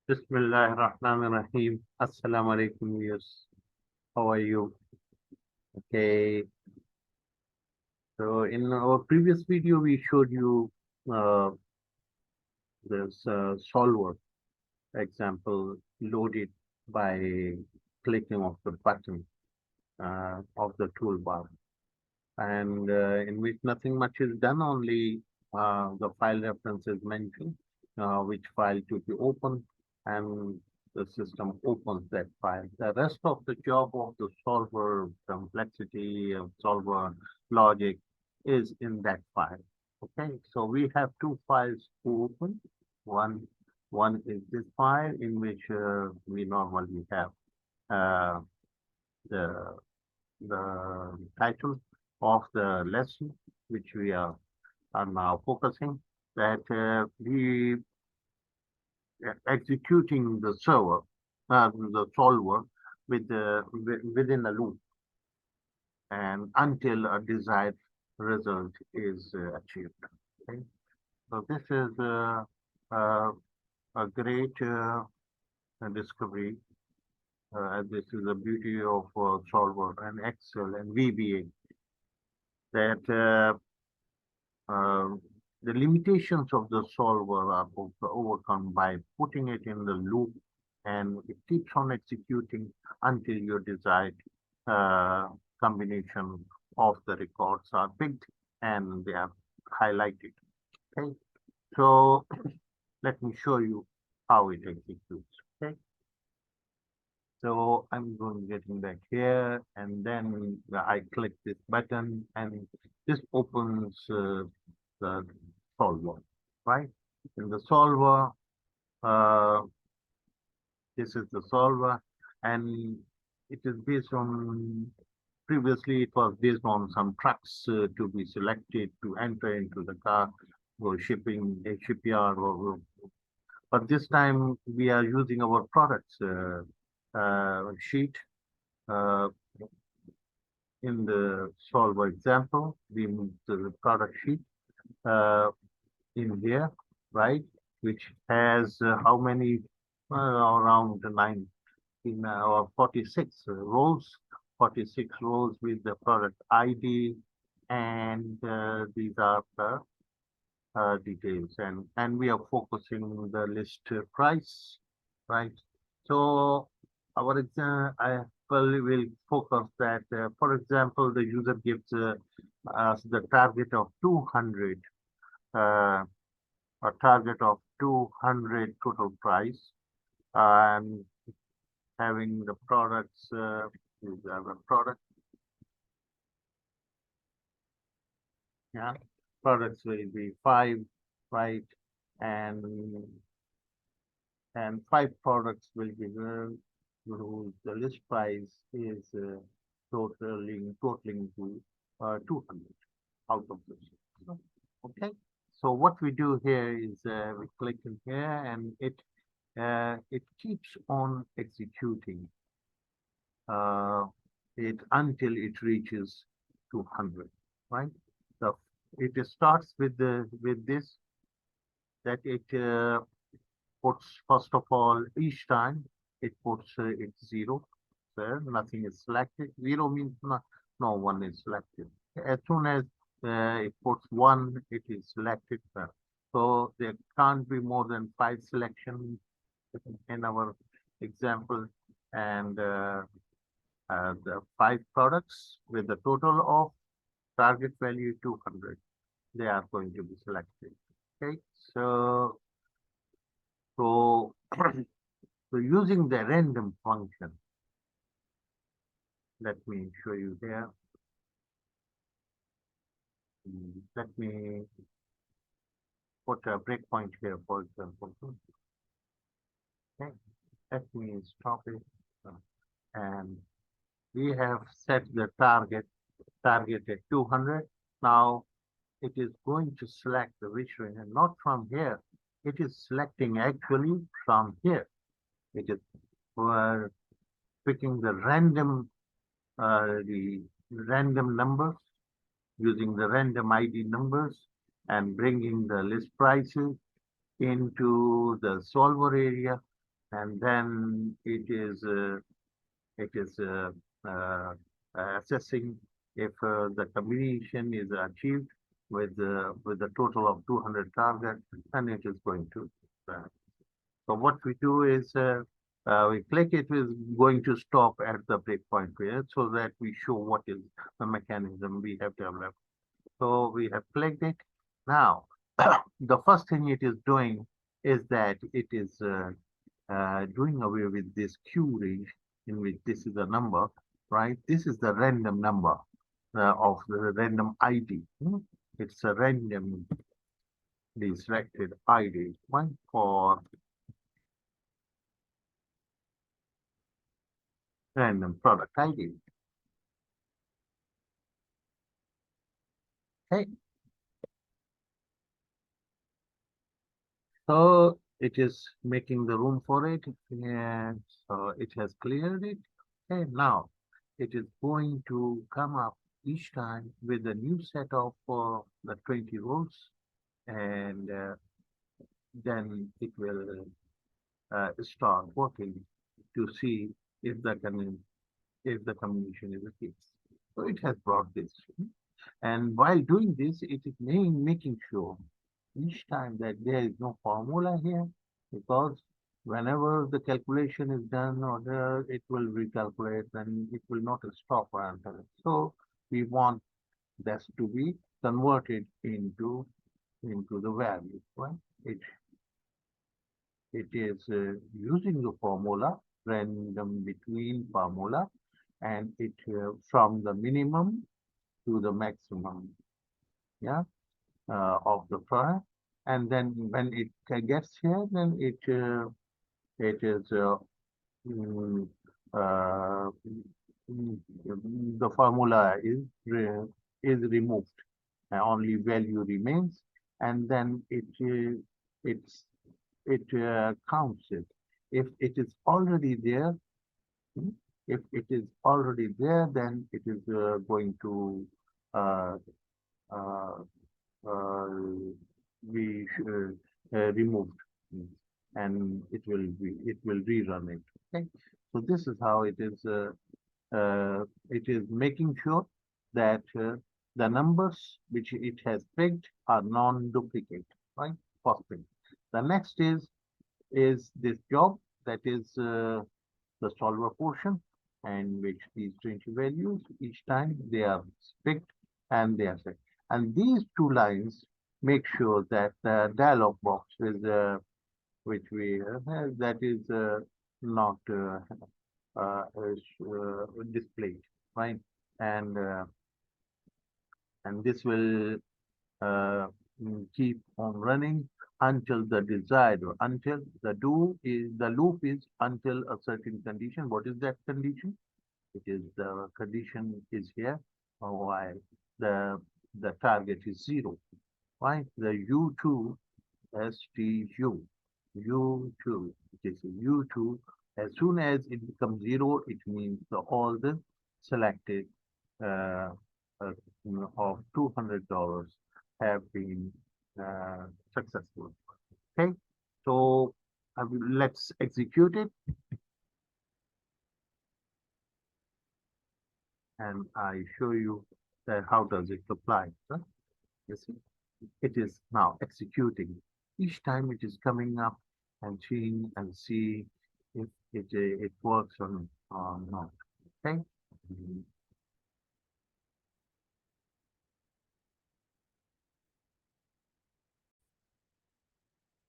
Bismillahirrahmanirrahim. Assalamu alaikum. Yes. How are you? Okay. So in our previous video, we showed you uh, this solver example loaded by clicking of the button of the toolbar, and in which nothing much is done. Only the file reference is mentioned, which file to be opened, and the system opens that file. The rest of the job of the solver, complexity of solver logic, is in that file. Okay, so we have two files to open. One, one is this file in which we normally have uh, the the title of the lesson, which we are now focusing, that we executing the server, the solver, within a loop, and until a desired result is achieved. Okay? So this is uh, a great discovery. This is the beauty of solver and Excel and VBA, that Uh, the limitations of the solver are overcome by putting it in the loop, and it keeps on executing until your desired uh, combination of the records are picked and they are highlighted. Okay, so let me show you how it executes. Okay, so I'm going getting back here, and then I click this button, and this opens the solver, right? In the solver, uh, this is the solver, and it is based on, previously it was based on some trucks to be selected to enter into the car or shipping, a shipyard, but this time we are using our products sheet. Uh, in the solver example, we move the product sheet uh, in here, right? Which has how many? Around 19 or 46 rows, 46 rows with the product ID, and these are the details, and we are focusing the list price, right? So our example will focus that, for example, the user gives us the target of 200, a target of 200 total price, and having the products, these are the product, yeah, products will be five, right? And five products will be the list price is totaling to 200 out of the six. Okay, so what we do here is we click in here, and it keeps on executing uh, it until it reaches 200, right? So it starts with this, that it puts, first of all, each time it puts it's zero there, nothing is selected. Zero means no one is selected. As soon as it puts one, it is selected there. So there can't be more than five selections in our example, and the five products with the total of target value 200, they are going to be selected. Okay, so so using the random function, let me show you there. Let me put a breakpoint here, for example. Okay, let me stop it. And we have set the target at 200. Now it is going to select the which range, and not from here. It is selecting actually from here. It is picking the random numbers, using the random ID numbers, and bringing the list prices into the solver area, and then it is uh, assessing if the combination is achieved with a total of 200 targets, and it is going to. Uh, so what we do is we click it is going to stop at the breakpoint period so that we show what is the mechanism we have developed. So we have clicked it. Now, the first thing it is doing is that it is doing away with this Q range in which this is a number, right? This is the random number of the random ID. It's a random selected ID, right? For random product ID. Okay, so it is making the room for it, and so it has cleared it. Okay, now it is going to come up each time with a new set of the 20 rows, and then it will start working to see if the combination is a case. So it has brought this. And while doing this, it is making sure each time that there is no formula here, because whenever the calculation is done or there, it will recalculate and it will not stop until. So we want this to be converted into the value, right? It it is using the formula, random between formula, and it from the minimum to the maximum, yeah, of the product. And then when it gets here, then it is mm, uh, mm, the formula is removed, and only value remains, and then it's it counts it. If it is already there, hmm, if it is already there, then it is going to uh, uh, uh, be removed, mm, and it will rerun it. Okay, so this is how it is making sure that the numbers which it has picked are non-duplicate, right? First thing. The next is this job, that is the solver portion, and which these 20 values each time they are picked and they are set. And these two lines make sure that the dialog box is which we have, that is not is, displayed, right? And uh, and this will uh, keep on running until the desired, or until the loop is until a certain condition. What is that condition? It is the condition is here, while the target is 0. Right? The U2 STU U2, this is U2. As soon as it becomes 0, it means all the selected uh, uh, of $200 have been uh, successful. Okay, so let's execute it, and I show you that how does it apply. Huh? You see, it is now executing. Each time it is coming up and seeing and see if it works or not. Okay. Mhm.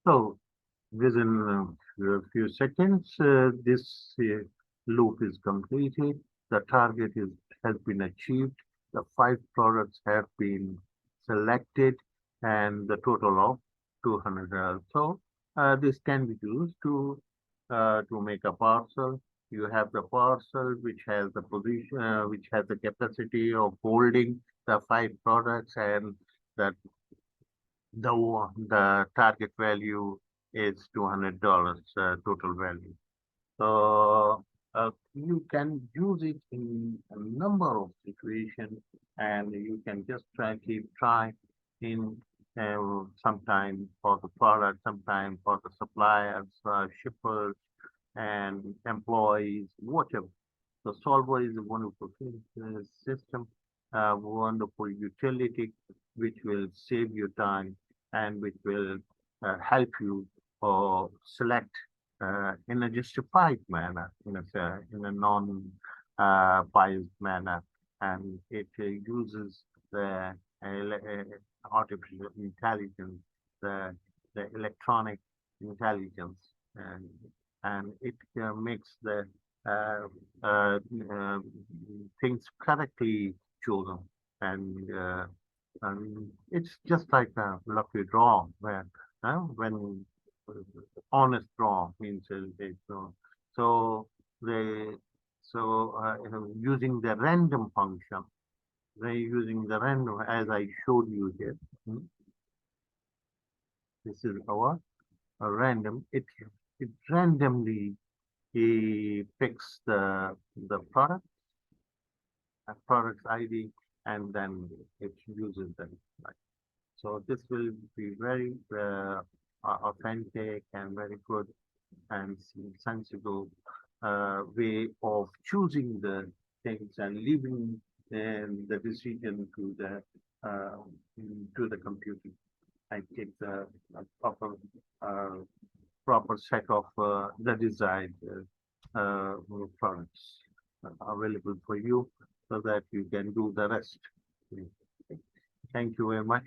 So within a few seconds, this loop is completed. The target has been achieved. The 5 products have been selected, and the total of 200. So this can be used to make a parcel. You have the parcel which has the position, which has the capacity of holding the 5 products, and that the target value is $200 total value. So you can use it in a number of situations, and you can just keep trying in sometime for the product, sometime for the suppliers, shippers, and employees, whatever. The solver is a wonderful system, a wonderful utility, which will save you time and which will help you select in a justified manner, in a non-biased manner, and it uses the artificial intelligence, the electronic intelligence, and it makes the uh, uh, uh, things correctly chosen. And it's just like a lucky draw when honest draw means it's so they using the random function, they using the random as I showed you here. hmm, This is our random. It randomly he picks the product's ID, and then it uses them. Right? So this will be very authentic and very good and sensible way of choosing the things and leaving the decision uh, to the computer. I take the uh, proper set of the desired products available for you so that you can do the rest. Thank you very much.